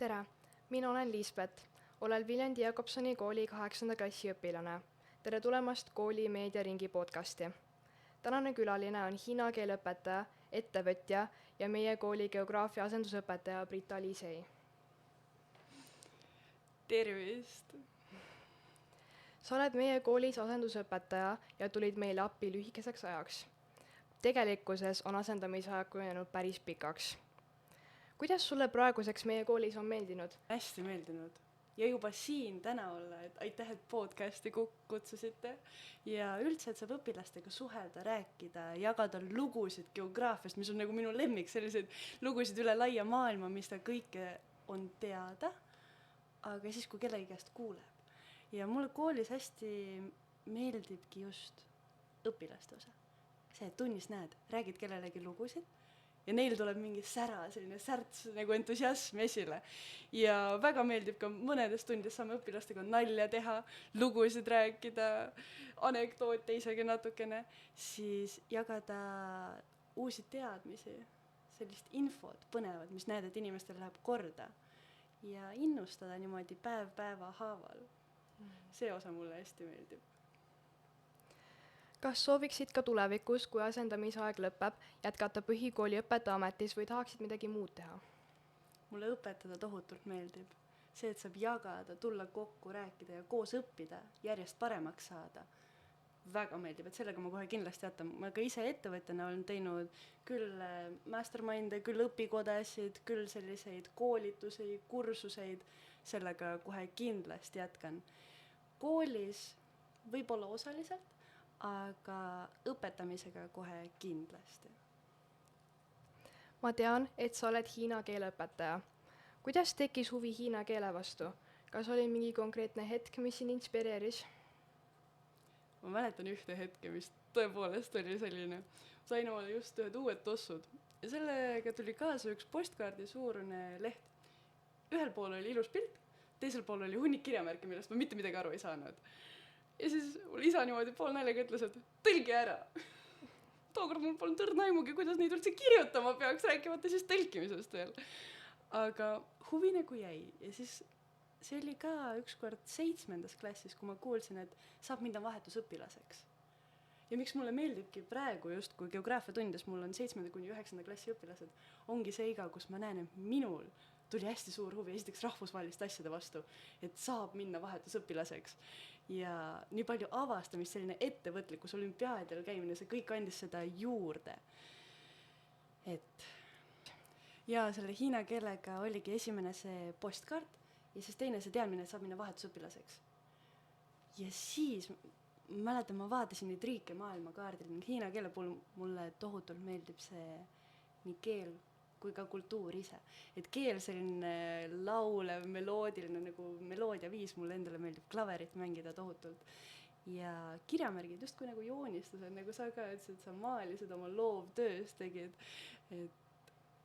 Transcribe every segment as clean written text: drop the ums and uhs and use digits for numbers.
Tere, mina olen Liisbet, olen Viljandi Jakobsoni kooli 8. klassi õpilane. Tere tulemast kooli meediaringi podcasti. Tänane külaline on hiina keele õpetaja, ettevõtja ja meie kooli geograafia asendusõpetaja Brita Liisei. Tervist! Sa oled meie koolis asendusõpetaja ja tulid meile appi lühikeseks ajaks. Tegelikkuses on asendamisaeg kujunenud päris pikaks. Kuidas sulle praeguseks meie koolis on meeldinud? Hästi meeldinud. Ja juba siin täna olla, et aitäh, et podcasti kutsusite. Ja üldse, et saab õpilastega suhelda, rääkida, jagada lugusid geograafiast, mis on nagu minu lemmik, selliseid lugusid üle laia maailma, mis ta kõike on teada, aga siis, kui kellegi käest kuuleb. Ja mulle koolis hästi meeldibki just õpilaste osa. See, et tunnis näed, räägid kellelegi lugusid ja neil tuleb mingi sära, selline särts, nagu entusiasm esile. Ja väga meeldib ka mõnedes tundides saame õpilastega nalja teha, lugusid rääkida, anekdoote isegi natukene, siis jagada uusi teadmisi, sellist infot põnevat, mis näed, et inimestel läheb korda ja innustada niimoodi päeva haaval. See osa mulle hästi meeldib. Kas sooviksid ka tulevikus, kui asendamisaeg lõpeb, jätkata põhikooli õpetajaametis või tahaksid midagi muud teha? Mulle õpetada tohutult meeldib. See, et saab jagada, tulla kokku, rääkida ja koos õppida, järjest paremaks saada. Väga meeldib, et sellega ma kohe kindlasti jätan. Ma ka ise ettevõtjana olen teinud küll mastermind'e, küll õpikodasid, küll selliseid koolitusi, kursuseid. Sellega kohe kindlasti jätkan. Koolis võib-olla osaliselt, aga õpetamisega kohe kindlasti. Ma tean, et sa oled hiina keele õpetaja. Kuidas tekkis huvi hiina keele vastu? Kas oli mingi konkreetne hetk, mis sind inspireeris? Ma mäletan ühte hetke, mis tõepoolest oli selline. Sain omale just ühed uued tossud. Ja sellega tuli kaasa üks postkaardi suurune leht. Ühel pool oli ilus pilt, teisel pool oli hunnik kirjamärke, millest ma mitte midagi aru ei saanud. Ja siis mul isa niimoodi pool naljaga ütles, et tõlgi ära. Tookord mul polnud õrna aimugi, kuidas neid üldse kirjutama peaks, rääkimata siis tõlkimisest veel. Aga huvi nagu jäi. Ja siis see oli ka ükskord 7. klassis, kui ma kuulsin, et saab minna vahetusõpilaseks. Ja miks mulle meeldibki praegu just, kui geograafia tundides mul on 7. kuni 9. klassi õpilased, ongi see iga, kus ma näen, et minul tuli hästi suur huvi esiteks rahvusvaheliste asjade vastu, et saab minna vahetusõpilaseks. Ja nii palju avastamist, selline ettevõtlikkus, olümpiaadel käimine, see kõik andis seda juurde. Ja selle hiina keelega oligi esimene see postkaart ja siis teine see teadmine, et saab minna vahetusõpilaseks. Ja siis mäletan, ma vaatasin neid riike maailmakaardil ning hiina keele puhul mulle tohutult meeldib see nii keel kui ka kultuur ise. Et keel selline laulev, meloodiline, nagu meloodia viis mulle endale meeldib klaverit mängida tohutult. Ja kirjamärgid just kui nagu joonistused, nagu sa ka ütlesid, et sa maalisid oma loovtöös tegid. Et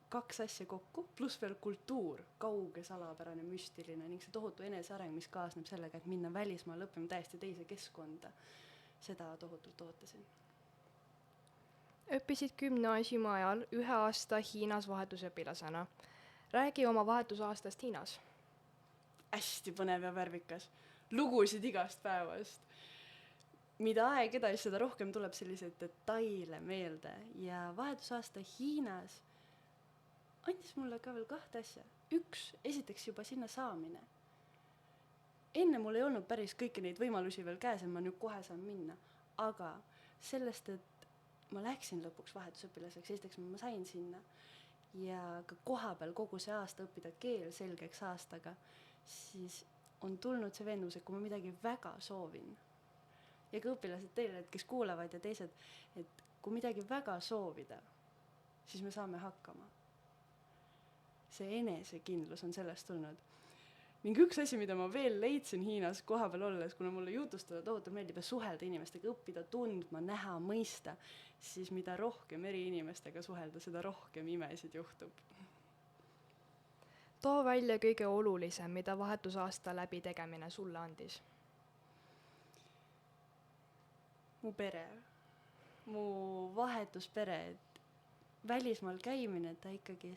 2 asja kokku, pluss veel kultuur, kauge, salapärane, müstiline ning see tohutu eneseareng, mis kaasneb sellega, et minna välismaal õppima täiesti teise keskkonda. Seda tohutult ootasin. Õppisid gümnaasiumi ajal 1 aasta Hiinas vahetusõpilasena. Räägi oma vahetusaastast Hiinas. Hästi põnev ja värvikas. Lugusid igast päevast. Mida aeg edasi, seda rohkem tuleb selliseid detaile meelde. Ja vahetusaasta Hiinas andis mulle ka veel 2 asja. 1, esiteks juba sinna saamine. Enne mul ei olnud päris kõiki neid võimalusi veel käes, ma nüüd kohe saan minna. Aga sellest, et ma läksin lõpuks vahetusõpilaseks, esiteks ma sain sinna ja ka koha peal kogu see aasta õppida keel selgeks aastaga, siis on tulnud see veendumus, et kui ma midagi väga soovin ja ka õpilased teile, et kes kuulavad ja teised, et kui midagi väga soovida, siis me saame hakkama. See enesekindlus on sellest tulnud. Ning üks asi, mida ma veel leidsin Hiinas koha peal olles, kuna mulle jutustada tohutult meeldib ja suhelda inimestega, õppida, tundma, näha, mõista, siis mida rohkem eri inimestega suhelda, seda rohkem imesid juhtub. Too välja kõige olulisem, mida vahetusaasta läbi tegemine sulle andis. Mu pere, mu vahetuspere, et välismaal käimine, ta ikkagi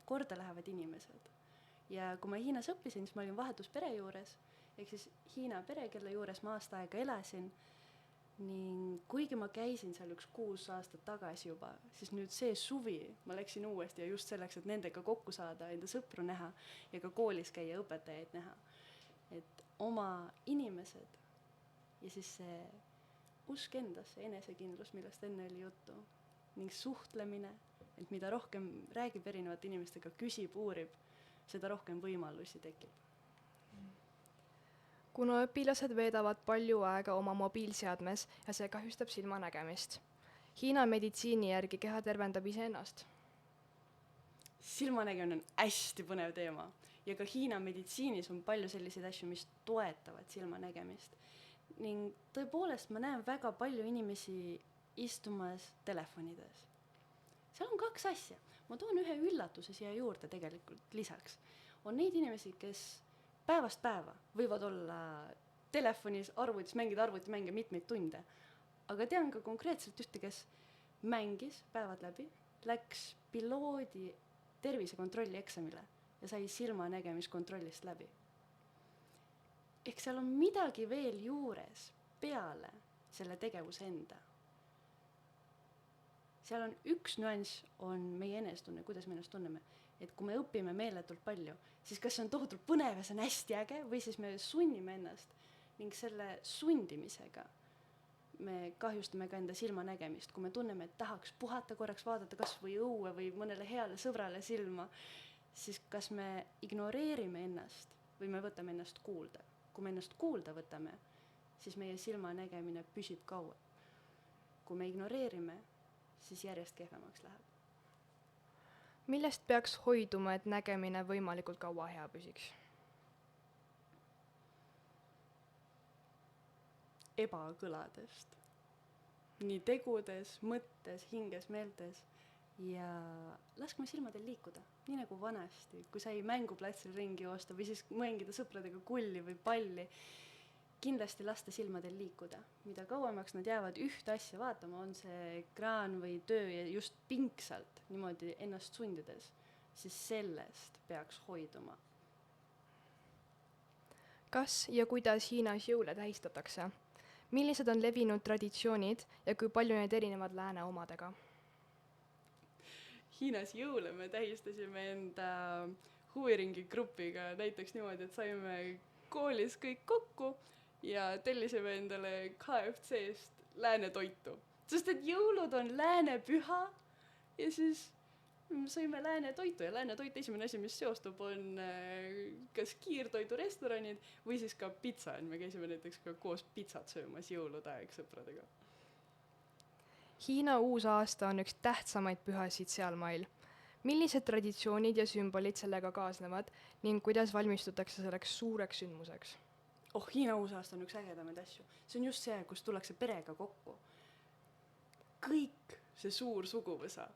korda lähevad inimesed. ja kui ma Hiinas õppisin, siis ma olin vahetuspere juures, ehk siis Hiina pere, kelle juures ma aasta aega elasin, ning kuigi ma käisin seal 6 aastat tagasi juba, siis nüüd see suvi ma läksin uuesti ja just selleks, et nendega kokku saada, enda sõpru näha ja ka koolis käia õpetajaid näha. Et oma inimesed ja siis see usk endasse, enesekindlus, millest enne oli juttu, ning suhtlemine, et mida rohkem räägib erinevate inimestega, küsib, uurib, seda rohkem võimalusi tekib. Kuna õpilased veedavad palju aega oma mobiilseadmes ja see kahjustab silmanägemist. Hiina meditsiini järgi keha tervendab iseennast. Silmanägemine on hästi põnev teema ja ka Hiina meditsiinis on palju selliseid asju, mis toetavad silmanägemist. Ning tõepoolest ma näen väga palju inimesi istumas telefonides. Seal on 2 asja. Ma toon ühe üllatuse siia juurde tegelikult lisaks. On neid inimesi, kes päevast päeva võivad olla telefonis, arvutis, mängida arvutimänge mitmeid tunde. Aga tean ka konkreetselt ühte, kes mängis päevad läbi, läks piloodi tervisekontrolli eksamile ja sai silmanägemiskontrollist läbi. Ehk seal on midagi veel juures peale selle tegevuse enda. Seal on üks nüanss, on meie enestunne, kuidas me ennast tunneme. Et kui me õpime meeletult palju, siis kas see on tohutult põnev ja see on hästi äge või siis me sunnime ennast ning selle sundimisega me kahjustame ka enda silmanägemist. Kui me tunneme, et tahaks puhata korraks, vaadata kas või õue või mõnele heale sõbrale silma, siis kas me ignoreerime ennast või me võtame ennast kuulda. Kui me ennast kuulda võtame, siis meie silmanägemine püsib kaua. Kui me ignoreerime, siis järjest kehvemaks läheb. Millest peaks hoiduma, et nägemine võimalikult kaua hea püsiks? Ebakõladest. Nii tegudes, mõttes, hinges, meeltes ja laskme silmadel liikuda, nii nagu vanasti, kui sai mänguplatsil ringi joosta või siis mängida sõpradega kulli või palli. Kindlasti lasta silmadel liikuda. Mida kauemaks nad jäävad ühte asja vaatama, on see ekraan või töö ja just pingsalt niimoodi ennast sundides, siis sellest peaks hoiduma. Kas ja kuidas Hiinas jõule tähistatakse? Millised on levinud traditsioonid ja kui palju need erinevad lääne omadega? Hiinas jõule me tähistasime enda huviringi grupiga näiteks niimoodi, et saime koolis kõik kokku ja tellisime endale KFC-st lääne toitu. Sest et jõulud on lääne püha ja siis sõime lääne toitu ja lääne toit esimene asi, mis seostub, on kas kiirtoidurestoranid või siis ka pitsa. Me käisime näiteks ka koos pitsat söömas jõulude aeg sõpradega. Hiina uus aasta on üks tähtsamaid pühasid sealmail. Millised traditsioonid ja sümbolid sellega kaasnevad ning kuidas valmistutakse selleks suureks sündmuseks? Hiina uus aasta on üks ägedamaid asju. See on just see, kus tullakse perega kokku. Kõik see suur suguvõsa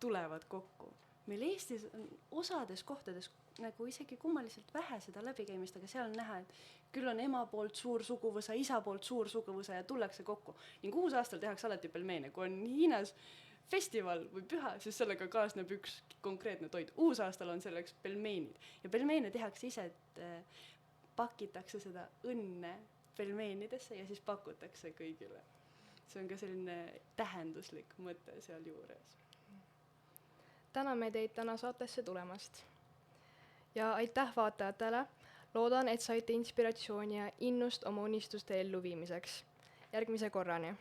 tulevad kokku. Meil Eestis on osades kohtades nagu isegi kummaliselt vähe seda läbikäimist, aga seal on näha, et küll on ema poolt suur suguvõsa, isa poolt suur suguvõsa ja tullakse kokku. Ning uus aastal tehakse alati pelmeene. Kui on Hiinas festival või püha, siis sellega kaasneb üks konkreetne toit. Uus aastal on selleks pelmeenid. Ja pelmeene tehakse ise, et pakitakse seda õnne pelmeenidesse ja siis pakutakse kõigile. See on ka selline tähenduslik mõte seal juures. Täname teid täna saatesse tulemast. Ja aitäh vaatajatele. Loodan, et saite inspiratsiooni ja innust oma unistuste elluviimiseks. Järgmise korrani.